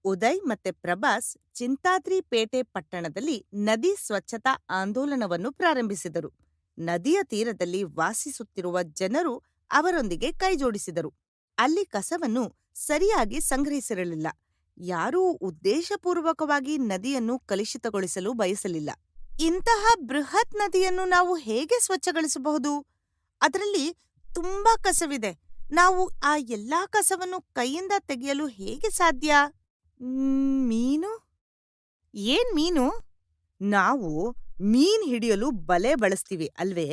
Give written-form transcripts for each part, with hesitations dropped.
ಉದಯ್ ಮತ್ತೆ ಪ್ರಭಾಸ್ ಚಿಂತಾದ್ರಿ ಪೇಟೆ ಪಟ್ಟಣದಲ್ಲಿ ನದಿ ಸ್ವಚ್ಛತಾ ಆಂದೋಲನವನ್ನು ಪ್ರಾರಂಭಿಸಿದರು. ನದಿಯ ತೀರದಲ್ಲಿ ವಾಸಿಸುತ್ತಿರುವ ಜನರು ಅವರೊಂದಿಗೆ ಕೈಜೋಡಿಸಿದರು. ಅಲ್ಲಿ ಕಸವನ್ನು ಸರಿಯಾಗಿ ಸಂಗ್ರಹಿಸಿರಲಿಲ್ಲ. ಯಾರೂ ಉದ್ದೇಶಪೂರ್ವಕವಾಗಿ ನದಿಯನ್ನು ಕಲುಷಿತಗೊಳಿಸಲು ಬಯಸಲಿಲ್ಲ. ಇಂತಹ ಬೃಹತ್ ನದಿಯನ್ನು ನಾವು ಹೇಗೆ ಸ್ವಚ್ಛಗೊಳಿಸಬಹುದು? ಅದರಲ್ಲಿ ತುಂಬಾ ಕಸವಿದೆ. ನಾವು ಆ ಎಲ್ಲಾ ಕಸವನ್ನು ಕೈಯಿಂದ ತೆಗೆಯಲು ಹೇಗೆ ಸಾಧ್ಯ? ಮೀನು? ಏನ್ ಮೀನು? ನಾವು ಮೀನ್ ಹಿಡಿಯಲು ಬಲೆ ಬಳಸ್ತೀವಿ ಅಲ್ವೇ?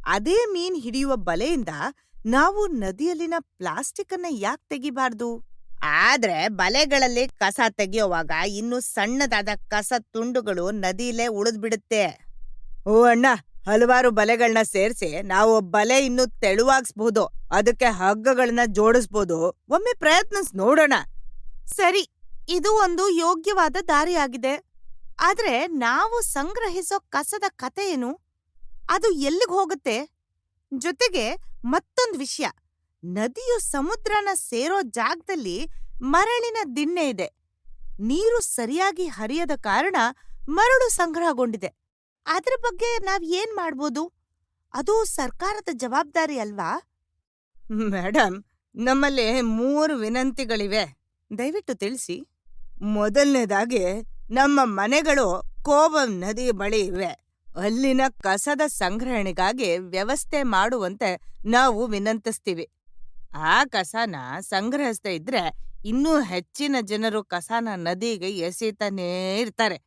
ಅದೇ ಮೀನ್ ಹಿಡಿಯುವ ಬಲೆಯಿಂದ ನಾವು ನದಿಯಲ್ಲಿನ ಪ್ಲಾಸ್ಟಿಕ್ ಅನ್ನ ಯಾಕೆ ತೆಗಿಬಾರ್ದು? ಆದ್ರೆ ಬಲೆಗಳಲ್ಲಿ ಕಸ ತೆಗೆಯುವಾಗ ಇನ್ನೂ ಸಣ್ಣದಾದ ಕಸ ತುಂಡುಗಳು ನದಿಯಲ್ಲೇ ಉಳಿದ್ಬಿಡುತ್ತೆ. ಓ ಅಣ್ಣ, ಹಲವಾರು ಬಲೆಗಳನ್ನ ಸೇರ್ಸಿ ನಾವು ಬಲೆ ಇನ್ನೂ ತೆಳುವಾಗಿಸ್ಬಹುದು. ಅದಕ್ಕೆ ಹಗ್ಗಗಳನ್ನ ಜೋಡಿಸ್ಬೋದು. ಒಮ್ಮೆ ಪ್ರಯತ್ನಿಸ್ ನೋಡೋಣ. ಸರಿ, ಇದು ಒಂದು ಯೋಗ್ಯವಾದ ದಾರಿಯಾಗಿದೆ. ಆದ್ರೆ ನಾವು ಸಂಗ್ರಹಿಸೋ ಕಸದ ಕತೆ ಏನು? ಅದು ಎಲ್ಲಿಗೆ ಹೋಗುತ್ತೆ? ಜೊತೆಗೆ ಮತ್ತೊಂದು ವಿಷಯ, ನದಿಯು ಸಮುದ್ರನ ಸೇರೋ ಜಾಗದಲ್ಲಿ ಮರಳಿನ ದಿಣ್ಣೆ ಇದೆ. ನೀರು ಸರಿಯಾಗಿ ಹರಿಯದ ಕಾರಣ ಮರಳು ಸಂಗ್ರಹಗೊಂಡಿದೆ. ಅದ್ರ ಬಗ್ಗೆ ನಾವ್ ಏನ್ ಮಾಡ್ಬೋದು? ಅದು ಸರ್ಕಾರದ ಜವಾಬ್ದಾರಿ ಅಲ್ವಾ? ಮೇಡಮ್, ನಮ್ಮಲ್ಲಿ 3 ವಿನಂತಿಗಳಿವೆ. ದಯವಿಟ್ಟು ತಿಳಿಸಿ. ಮೊದಲನೇದಾಗಿ, ನಮ್ಮ ಮನೆಗಳು ಕೋವಂ ನದಿ ಬಳಿ ಇವೆ. ಅಲ್ಲಿನ ಕಸದ ಸಂಗ್ರಹಣೆಗಾಗಿ ವ್ಯವಸ್ಥೆ ಮಾಡುವಂತೆ ನಾವು ವಿನಂತಿಸ್ತೀವಿ. ಆ ಕಸನ ಸಂಗ್ರಹಿಸದೇ ಇದ್ರೆ ಇನ್ನೂ ಹೆಚ್ಚಿನ ಜನರು ಕಸನ ನದಿಗೆ ಎಸೀತಾನೇ ಇರ್ತಾರೆ.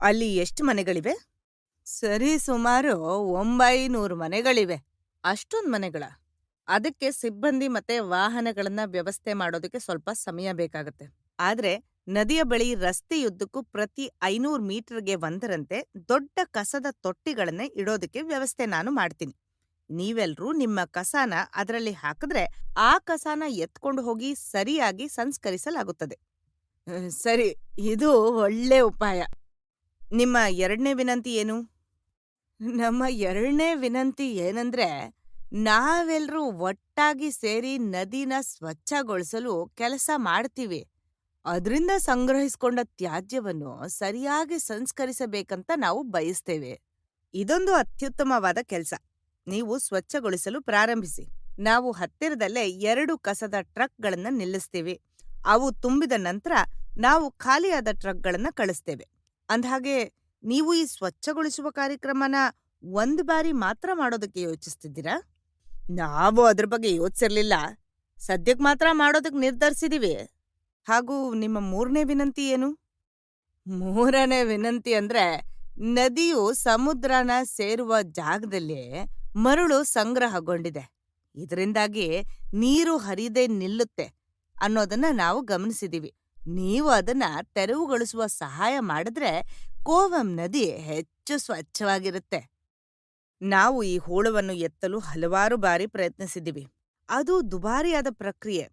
ಅಲ್ಲಿ ಎಷ್ಟು ಮನೆಗಳಿವೆ? ಸರಿ, ಸುಮಾರು 900 ಮನೆಗಳಿವೆ. ಅಷ್ಟೊಂದ್ ಮನೆಗಳ? ಅದಕ್ಕೆ ಸಿಬ್ಬಂದಿ ಮತ್ತೆ ವಾಹನಗಳನ್ನ ವ್ಯವಸ್ಥೆ ಮಾಡೋದಕ್ಕೆ ಸ್ವಲ್ಪ ಸಮಯ ಬೇಕಾಗತ್ತೆ. ಆದ್ರೆ ನದಿಯ ಬಳಿ ರಸ್ತೆಯುದ್ದಕ್ಕೂ ಪ್ರತಿ 500 ಮೀಟರ್ಗೆ ಒಂದರಂತೆ ದೊಡ್ಡ ಕಸದ ತೊಟ್ಟಿಗಳನ್ನ ಇಡೋದಕ್ಕೆ ವ್ಯವಸ್ಥೆ ನಾನು ಮಾಡ್ತೀನಿ. ನೀವೆಲ್ರೂ ನಿಮ್ಮ ಕಸನ ಅದರಲ್ಲಿ ಹಾಕಿದ್ರೆ ಆ ಕಸನ ಎತ್ಕೊಂಡು ಹೋಗಿ ಸರಿಯಾಗಿ ಸಂಸ್ಕರಿಸಲಾಗುತ್ತದೆ. ಸರಿ, ಇದು ಒಳ್ಳೆ ಉಪಾಯ. ನಿಮ್ಮ 2ನೇ ವಿನಂತಿ ಏನು? ನಮ್ಮ 2ನೇ ವಿನಂತಿ ಏನಂದ್ರೆ, ನಾವೆಲ್ರೂ ಒಟ್ಟಾಗಿ ಸೇರಿ ನದಿನ ಸ್ವಚ್ಛಗೊಳಿಸಲು ಕೆಲಸ ಮಾಡ್ತೀವಿ. ಅದ್ರಿಂದ ಸಂಗ್ರಹಿಸ್ಕೊಂಡ ತ್ಯಾಜ್ಯವನ್ನು ಸರಿಯಾಗಿ ಸಂಸ್ಕರಿಸಬೇಕಂತ ನಾವು ಬಯಸ್ತೇವೆ. ಇದೊಂದು ಅತ್ಯುತ್ತಮವಾದ ಕೆಲಸ. ನೀವು ಸ್ವಚ್ಛಗೊಳಿಸಲು ಪ್ರಾರಂಭಿಸಿ. ನಾವು ಹತ್ತಿರದಲ್ಲೇ 2 ಕಸದ ಟ್ರಕ್ಗಳನ್ನ ನಿಲ್ಲಿಸ್ತೀವಿ. ಅವು ತುಂಬಿದ ನಂತರ ನಾವು ಖಾಲಿಯಾದ ಟ್ರಕ್ಗಳನ್ನ ಕಳಿಸ್ತೇವೆ. ಅಂದ್ಹಾಗೆ ನೀವು ಈ ಸ್ವಚ್ಛಗೊಳಿಸುವ ಕಾರ್ಯಕ್ರಮನ ಒಂದ್ ಬಾರಿ ಮಾತ್ರ ಮಾಡೋದಕ್ಕೆ ಯೋಚಿಸ್ತಿದ್ದೀರಾ? ನಾವು ಅದ್ರ ಬಗ್ಗೆ ಯೋಚಿಸಿರ್ಲಿಲ್ಲ. ಸದ್ಯಕ್ ಮಾತ್ರ ಮಾಡೋದಕ್ಕೆ ನಿರ್ಧರಿಸಿದೀವಿ. ಹಾಗೂ ನಿಮ್ಮ 3ನೇ ವಿನಂತಿ ಏನು? 3ನೇ ವಿನಂತಿ ಅಂದ್ರೆ, ನದಿಯು ಸಮುದ್ರನ ಸೇರುವ ಜಾಗದಲ್ಲಿ ಮರಳು ಸಂಗ್ರಹಗೊಂಡಿದೆ. ಇದರಿಂದಾಗಿ ನೀರು ಹರಿದೇ ನಿಲ್ಲುತ್ತೆ ಅನ್ನೋದನ್ನ ನಾವು ಗಮನಿಸಿದೀವಿ. ನೀವು ಅದನ್ನ ತೆರವುಗೊಳಿಸುವ ಸಹಾಯ ಮಾಡಿದ್ರೆ ಕೋವಂ ನದಿ ಹೆಚ್ಚು ಸ್ವಚ್ಛವಾಗಿರುತ್ತೆ. ನಾವು ಈ ಹೂಳವನ್ನು ಎತ್ತಲು ಹಲವಾರು ಬಾರಿ ಪ್ರಯತ್ನಿಸಿದ್ದೀವಿ. ಅದು ದುಬಾರಿಯಾದ ಪ್ರಕ್ರಿಯೆ.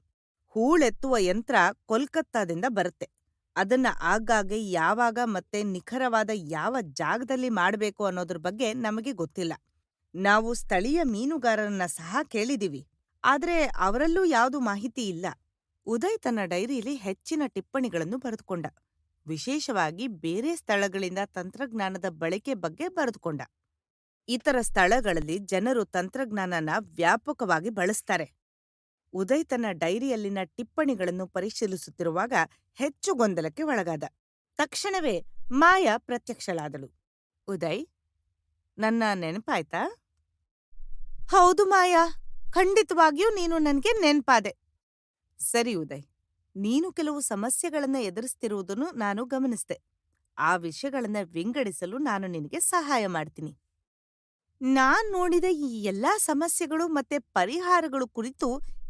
ಹೂಳೆತ್ತುವ ಯಂತ್ರ ಕೋಲ್ಕತ್ತಾದಿಂದ ಬರುತ್ತೆ. ಅದನ್ನ ಆಗಾಗ್ಗೆ ಯಾವಾಗ ಮತ್ತೆ ನಿಖರವಾದ ಯಾವ ಜಾಗದಲ್ಲಿ ಮಾಡಬೇಕು ಅನ್ನೋದ್ರ ಬಗ್ಗೆ ನಮಗೆ ಗೊತ್ತಿಲ್ಲ. ನಾವು ಸ್ಥಳೀಯ ಮೀನುಗಾರರನ್ನ ಸಹ ಕೇಳಿದೀವಿ. ಆದ್ರೆ ಅವರಲ್ಲೂ ಯಾವ್ದು ಮಾಹಿತಿ ಇಲ್ಲ. ಉದಯ್ ತನ್ನ ಡೈರಿಯಲ್ಲಿ ಹೆಚ್ಚಿನ ಟಿಪ್ಪಣಿಗಳನ್ನು ಬರೆದುಕೊಂಡ. ವಿಶೇಷವಾಗಿ ಬೇರೆ ಸ್ಥಳಗಳಿಂದ ತಂತ್ರಜ್ಞಾನದ ಬಳಕೆ ಬಗ್ಗೆ ಬರೆದುಕೊಂಡ. ಇತರ ಸ್ಥಳಗಳಲ್ಲಿ ಜನರು ತಂತ್ರಜ್ಞಾನನ ವ್ಯಾಪಕವಾಗಿ ಬಳಸ್ತಾರೆ. ಉದಯ್ ತನ್ನ ಡೈರಿಯಲ್ಲಿನ ಟಿಪ್ಪಣಿಗಳನ್ನು ಪರಿಶೀಲಿಸುತ್ತಿರುವಾಗ ಹೆಚ್ಚು ಗೊಂದಲಕ್ಕೆ ಒಳಗಾದ. ತಕ್ಷಣವೇ ಮಾಯಾ ಪ್ರತ್ಯಕ್ಷಳಾದಳು. ಉದಯ್, ನನ್ನ ನೆನಪಾಯ್ತಾ? ಹೌದು ಮಾಯಾ, ಖಂಡಿತವಾಗಿಯೂ ನೀನು ನನ್ಗೆ ನೆನ್ಪಾದೆ. ಸರಿ ಉದಯ್, ನೀನು ಕೆಲವು ಸಮಸ್ಯೆಗಳನ್ನ ಎದುರಿಸ್ತಿರುವುದನ್ನು ನಾನು ಗಮನಿಸ್ದೆ. ಆ ವಿಷಯಗಳನ್ನ ವಿಂಗಡಿಸಲು ನಾನು ನಿನಗೆ ಸಹಾಯ ಮಾಡ್ತೀನಿ. ನಾನ್ ನೋಡಿದ ಈ ಎಲ್ಲಾ ಸಮಸ್ಯೆಗಳು ಮತ್ತೆ ಪರಿಹಾರಗಳು ಕುರಿತು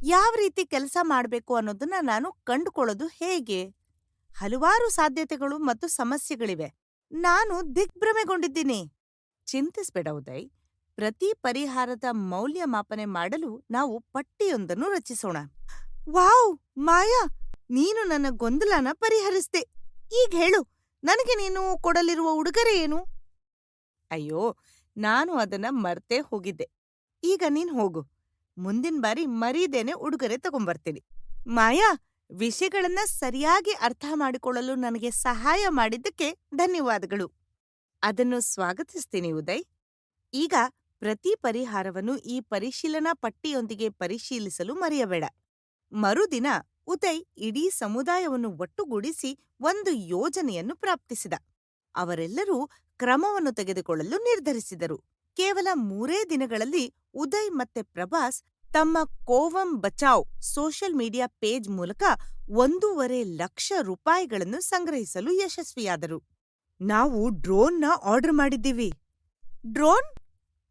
ಯಾವ ರೀತಿ ಕೆಲಸ ಮಾಡ್ಬೇಕು ಅನ್ನೋದನ್ನ ನಾನು ಕಂಡುಕೊಳ್ಳೋದು ಹೇಗೆ? ಹಲವಾರು ಸಾಧ್ಯತೆಗಳು ಮತ್ತು ಸಮಸ್ಯೆಗಳಿವೆ. ನಾನು ದಿಗ್ಭ್ರಮೆಗೊಂಡಿದ್ದೀನಿ. ಚಿಂತಿಸ್ಬೇಡ ಉದಯ್. ಪ್ರತಿ ಪರಿಹಾರದ ಮೌಲ್ಯಮಾಪನೆ ಮಾಡಲು ನಾವು ಪಟ್ಟಿಯೊಂದನ್ನು ರಚಿಸೋಣ. ವಾವ್ ಮಾಯಾ, ನೀನು ನನ್ನ ಗೊಂದಲನ ಪರಿಹರಿಸ್ದೆ. ಈಗ ಹೇಳು, ನನಗೆ ನೀನು ಕೊಡಲಿರುವ ಉಡುಗೊರೆ ಏನು? ಅಯ್ಯೋ, ನಾನು ಅದನ್ನ ಮರ್ತೇ ಹೋಗಿದ್ದೆ. ಈಗ ನೀನ್ ಹೋಗು. ಮುಂದಿನ ಬಾರಿ ಮರೀದೇನೆ ಉಡುಗೊರೆ ತಗೊಂಬರ್ತೀನಿ. ಮಾಯಾ, ವಿಷಯಗಳನ್ನ ಸರಿಯಾಗಿ ಅರ್ಥ ಮಾಡಿಕೊಳ್ಳಲು ನನಗೆ ಸಹಾಯ ಮಾಡಿದ್ದಕ್ಕೆ ಧನ್ಯವಾದಗಳು. ಅದನ್ನು ಸ್ವಾಗತಿಸ್ತೀನಿ ಉದಯ್. ಈಗ ಪ್ರತಿ ಪರಿಹಾರವನ್ನು ಈ ಪರಿಶೀಲನಾ ಪಟ್ಟಿಯೊಂದಿಗೆ ಪರಿಶೀಲಿಸಲು ಮರೆಯಬೇಡ. ಮರುದಿನ ಉದಯ್ ಇಡೀ ಸಮುದಾಯವನ್ನು ಒಟ್ಟುಗೂಡಿಸಿ ಒಂದು ಯೋಜನೆಯನ್ನು ಪ್ರಾಪ್ತಿಸಿದ. ಅವರೆಲ್ಲರೂ ಕ್ರಮವನ್ನು ತೆಗೆದುಕೊಳ್ಳಲು ನಿರ್ಧರಿಸಿದರು. ಕೇವಲ 3 ದಿನಗಳಲ್ಲಿ ಉದಯ್ ಮತ್ತೆ ಪ್ರಭಾಸ್ ತಮ್ಮ ಕೋವಂ ಬಚಾವ್ ಸೋಷಿಯಲ್ ಮೀಡಿಯಾ ಪೇಜ್ ಮೂಲಕ 1.5 ಲಕ್ಷ ರೂಪಾಯಿಗಳನ್ನು ಸಂಗ್ರಹಿಸಲು ಯಶಸ್ವಿಯಾದರು. ನಾವು ಡ್ರೋನ್ನ ಆರ್ಡರ್ ಮಾಡಿದ್ದೀವಿ. ಡ್ರೋನ್?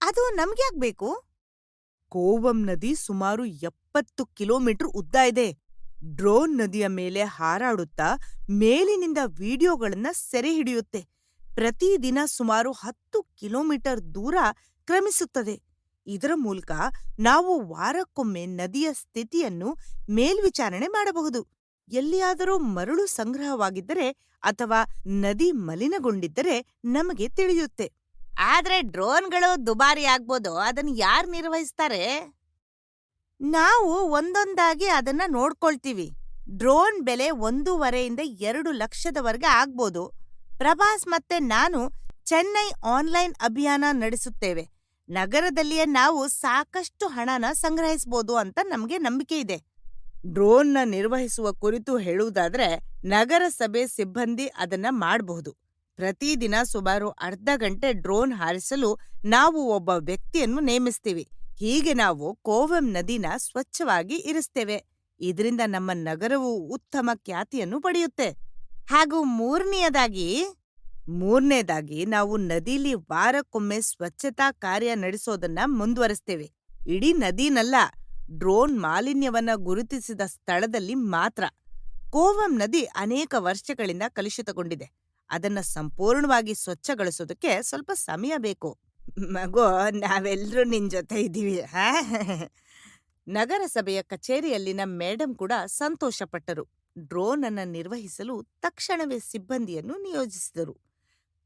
ಅದು ನಮ್ಗ್ಯಾಕ್ಬೇಕು? ಕೋವಂ ನದಿ ಸುಮಾರು 70 ಕಿಲೋಮೀಟರ್ ಉದ್ದ ಇದೆ. ಡ್ರೋನ್ ನದಿಯ ಮೇಲೆ ಹಾರಾಡುತ್ತಾ ಮೇಲಿನಿಂದ ವಿಡಿಯೋಗಳನ್ನ ಸೆರೆಹಿಡಿಯುತ್ತೆ. ಪ್ರತಿದಿನ ಸುಮಾರು 10 ಕಿಲೋಮೀಟರ್ ದೂರ ಕ್ರಮಿಸುತ್ತದೆ. ಇದರ ಮೂಲಕ ನಾವು ವಾರಕ್ಕೊಮ್ಮೆ ನದಿಯ ಸ್ಥಿತಿಯನ್ನು ಮೇಲ್ವಿಚಾರಣೆ ಮಾಡಬಹುದು. ಎಲ್ಲಿಯಾದರೂ ಮರಳು ಸಂಗ್ರಹವಾಗಿದ್ದರೆ ಅಥವಾ ನದಿ ಮಲಿನಗೊಂಡಿದ್ದರೆ ನಮಗೆ ತಿಳಿಯುತ್ತೆ. ಆದ್ರೆ ಡ್ರೋನ್ಗಳು ದುಬಾರಿ ಆಗ್ಬೋದು. ಅದನ್ನ ಯಾರು ನಿರ್ವಹಿಸ್ತಾರೆ? ನಾವು ಒಂದೊಂದಾಗಿ ಅದನ್ನ ನೋಡ್ಕೊಳ್ತೀವಿ. ಡ್ರೋನ್ ಬೆಲೆ 1.5 ಇಂದ 2 ಲಕ್ಷದವರೆಗೆ ಆಗ್ಬೋದು. ಪ್ರಭಾಸ್ ಮತ್ತೆ ನಾನು ಚೆನ್ನೈ ಆನ್ಲೈನ್ ಅಭಿಯಾನ ನಡೆಸುತ್ತೇವೆ. ನಗರದಲ್ಲಿಯೇ ನಾವು ಸಾಕಷ್ಟು ಹಣನ ಸಂಗ್ರಹಿಸಬಹುದು ಅಂತ ನಮ್ಗೆ ನಂಬಿಕೆ ಇದೆ. ಡ್ರೋನ್ನ ನಿರ್ವಹಿಸುವ ಕುರಿತು ಹೇಳುವುದಾದ್ರೆ, ನಗರಸಭೆ ಸಿಬ್ಬಂದಿ ಅದನ್ನ ಮಾಡಬಹುದು. ಪ್ರತಿದಿನ ಸುಮಾರು ಅರ್ಧ ಗಂಟೆ ಡ್ರೋನ್ ಹಾರಿಸಲು ನಾವು ಒಬ್ಬ ವ್ಯಕ್ತಿಯನ್ನು ನೇಮಿಸ್ತೀವಿ. ಹೀಗೆ ನಾವು ಕೋವಂ ನದಿನ ಸ್ವಚ್ಛವಾಗಿ ಇರಿಸ್ತೇವೆ. ಇದರಿಂದ ನಮ್ಮ ನಗರವು ಉತ್ತಮ ಖ್ಯಾತಿಯನ್ನು ಪಡೆಯುತ್ತೆ. ಹಾಗೂ ಮೂರನೇದಾಗಿ ನಾವು ನದಿಲಿ ವಾರಕ್ಕೊಮ್ಮೆ ಸ್ವಚ್ಛತಾ ಕಾರ್ಯ ನಡೆಸೋದನ್ನ ಮುಂದುವರಿಸ್ತೇವೆ. ಇಡೀ ನದಿನಲ್ಲ, ಡ್ರೋನ್ ಮಾಲಿನ್ಯವನ್ನ ಗುರುತಿಸಿದ ಸ್ಥಳದಲ್ಲಿ ಮಾತ್ರ. ಕೋವಂ ನದಿ ಅನೇಕ ವರ್ಷಗಳಿಂದ ಕಲುಷಿತಗೊಂಡಿದೆ. ಅದನ್ನ ಸಂಪೂರ್ಣವಾಗಿ ಸ್ವಚ್ಛಗೊಳಿಸೋದಕ್ಕೆ ಸ್ವಲ್ಪ ಸಮಯ ಬೇಕು. ಮಗು, ನಾವೆಲ್ಲರೂ ನಿನ್ ಜೊತೆ ಇದ್ದೀವಿ. ನಗರಸಭೆಯ ಕಚೇರಿಯಲ್ಲಿನ ಮೇಡಂ ಕೂಡ ಸಂತೋಷಪಟ್ಟರು. ಡ್ರೋನ್ ಅನ್ನ ನಿರ್ವಹಿಸಲು ತಕ್ಷಣವೇ ಸಿಬ್ಬಂದಿಯನ್ನು ನಿಯೋಜಿಸಿದರು.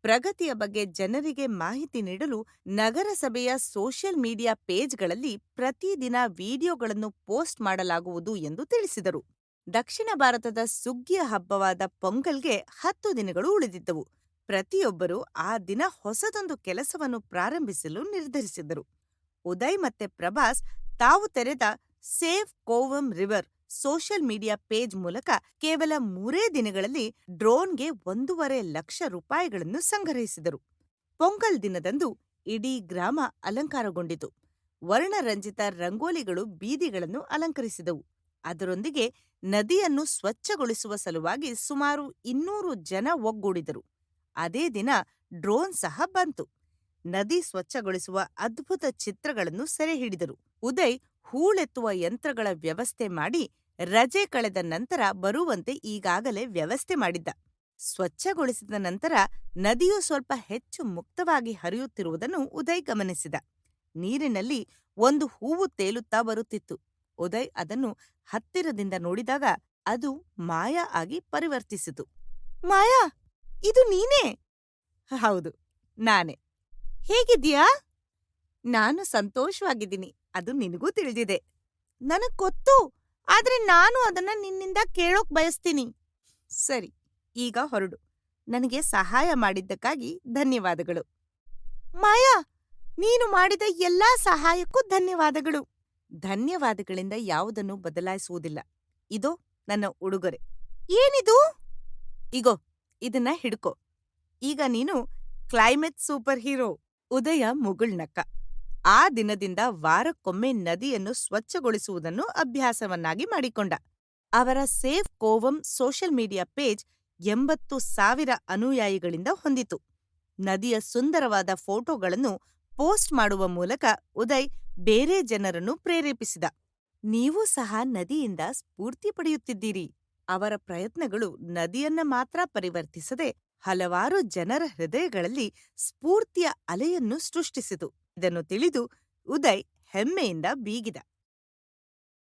ಪ್ರಗತಿಯ ಬಗ್ಗೆ ಜನರಿಗೆ ಮಾಹಿತಿ ನೀಡಲು ನಗರಸಭೆಯ ಸೋಷಿಯಲ್ ಮೀಡಿಯಾ ಪೇಜ್ಗಳಲ್ಲಿ ಪ್ರತಿದಿನ ವಿಡಿಯೋಗಳನ್ನು ಪೋಸ್ಟ್ ಮಾಡಲಾಗುವುದು ಎಂದು ತಿಳಿಸಿದರು. ದಕ್ಷಿಣ ಭಾರತದ ಸುಗ್ಗಿಯ ಹಬ್ಬವಾದ ಪೊಂಗಲ್ಗೆ 10 ದಿನಗಳು ಉಳಿದಿದ್ದವು. ಪ್ರತಿಯೊಬ್ಬರೂ ಆ ದಿನ ಹೊಸದೊಂದು ಕೆಲಸವನ್ನು ಪ್ರಾರಂಭಿಸಲು ನಿರ್ಧರಿಸಿದರು. ಉದಯ್ ಮತ್ತೆ ಪ್ರಭಾಸ್ ತಾವು ತೆರೆದ save Cooum river social media page ಮೂಲಕ ಕೇವಲ 3 ದಿನಗಳಲ್ಲಿ ಡ್ರೋನ್ಗೆ 1.5 ಲಕ್ಷ ರೂಪಾಯಿಗಳನ್ನು ಸಂಗ್ರಹಿಸಿದರು. ಪೊಂಗಲ್ ದಿನದಂದು ಇಡೀ ಗ್ರಾಮ ಅಲಂಕಾರಗೊಂಡಿತು. ವರ್ಣರಂಜಿತ ರಂಗೋಲಿಗಳು ಬೀದಿಗಳನ್ನು ಅಲಂಕರಿಸಿದವು. ಅದರೊಂದಿಗೆ ನದಿಯನ್ನು ಸ್ವಚ್ಛಗೊಳಿಸುವ ಸಲುವಾಗಿ ಸುಮಾರು 200 ಜನ ಒಗ್ಗೂಡಿದರು. ಅದೇ ದಿನ ಡ್ರೋನ್ ಸಹ ಬಂತು. ನದಿ ಸ್ವಚ್ಛಗೊಳಿಸುವ ಅದ್ಭುತ ಚಿತ್ರಗಳನ್ನು ಸೆರೆಹಿಡಿದರು. ಉದಯ್ ಹೂಳೆತ್ತುವ ಯಂತ್ರಗಳ ವ್ಯವಸ್ಥೆ ಮಾಡಿ ರಜೆ ಕಳೆದ ನಂತರ ಬರುವಂತೆ ಈಗಾಗಲೇ ವ್ಯವಸ್ಥೆ ಮಾಡಿದ್ದ. ಸ್ವಚ್ಛಗೊಳಿಸಿದ ನಂತರ ನದಿಯು ಸ್ವಲ್ಪ ಹೆಚ್ಚು ಮುಕ್ತವಾಗಿ ಹರಿಯುತ್ತಿರುವುದನ್ನು ಉದಯ್ ಗಮನಿಸಿದ. ನೀರಿನಲ್ಲಿ ಒಂದು ಹೂವು ತೇಲುತ್ತಾ ಬರುತ್ತಿತ್ತು. ಉದಯ್ ಅದನ್ನು ಹತ್ತಿರದಿಂದ ನೋಡಿದಾಗ ಅದು ಮಾಯಾ ಆಗಿ ಪರಿವರ್ತಿಸಿತು. ಮಾಯಾ, ಇದು ನೀನೇ? ಹೌದು, ನಾನೇ. ಹೇಗಿದ್ಯಾ? ನಾನು ಸಂತೋಷವಾಗಿದ್ದೀನಿ. ಅದು ನಿನಗೂ ತಿಳಿದಿದೆ. ನನಗ್ ಗೊತ್ತು, ಆದ್ರೆ ನಾನು ಅದನ್ನ ನಿನ್ನಿಂದ ಕೇಳೋಕ್ ಬಯಸ್ತೀನಿ. ಸರಿ, ಈಗ ಹೊರಡು. ನನಗೆ ಸಹಾಯ ಮಾಡಿದ್ದಕ್ಕಾಗಿ ಧನ್ಯವಾದಗಳು. ಮಾಯಾ, ನೀನು ಮಾಡಿದ ಎಲ್ಲಾ ಸಹಾಯಕ್ಕೂ ಧನ್ಯವಾದಗಳು. ಧನ್ಯವಾದಗಳಿಂದ ಯಾವುದನ್ನು ಬದಲಾಯಿಸುವುದಿಲ್ಲ. ಇದೋ ನನ್ನ ಉಡುಗೊರೆ. ಏನಿದು? ಇಗೋ, ಇದನ್ನ ಹಿಡ್ಕೋ. ಈಗ ನೀನು ಕ್ಲೈಮೇಟ್ ಸೂಪರ್ ಹೀರೋ. ಉದಯ ಮುಗುಳ್ನಕ್ಕ. ಆ ದಿನದಿಂದ ವಾರಕ್ಕೊಮ್ಮೆ ನದಿಯನ್ನು ಸ್ವಚ್ಛಗೊಳಿಸುವುದನ್ನು ಅಭ್ಯಾಸವನ್ನಾಗಿ ಮಾಡಿಕೊಂಡ. ಅವರ ಸೇವ್ ಕೋವಂ ಸೋಷಿಯಲ್ ಮೀಡಿಯಾ ಪೇಜ್ 80,000 ಅನುಯಾಯಿಗಳಿಂದ ಹೊಂದಿತು. ನದಿಯ ಸುಂದರವಾದ ಫೋಟೋಗಳನ್ನು ಪೋಸ್ಟ್ ಮಾಡುವ ಮೂಲಕ ಉದಯ್ ಬೇರೆ ಜನರನ್ನು ಪ್ರೇರೇಪಿಸಿದ. ನೀವು ಸಹ ನದಿಯಿಂದ ಸ್ಫೂರ್ತಿ ಪಡೆಯುತ್ತಿದ್ದೀರಿ. ಅವರ ಪ್ರಯತ್ನಗಳು ನದಿಯನ್ನ ಮಾತ್ರ ಪರಿವರ್ತಿಸದೆ ಹಲವಾರು ಜನರ ಹೃದಯಗಳಲ್ಲಿ ಸ್ಫೂರ್ತಿಯ ಅಲೆಯನ್ನು ಸೃಷ್ಟಿಸಿತು. ಇದನ್ನು ತಿಳಿದು ಉದಯ್ ಹೆಮ್ಮೆಯಿಂದ ಬೀಗಿದ.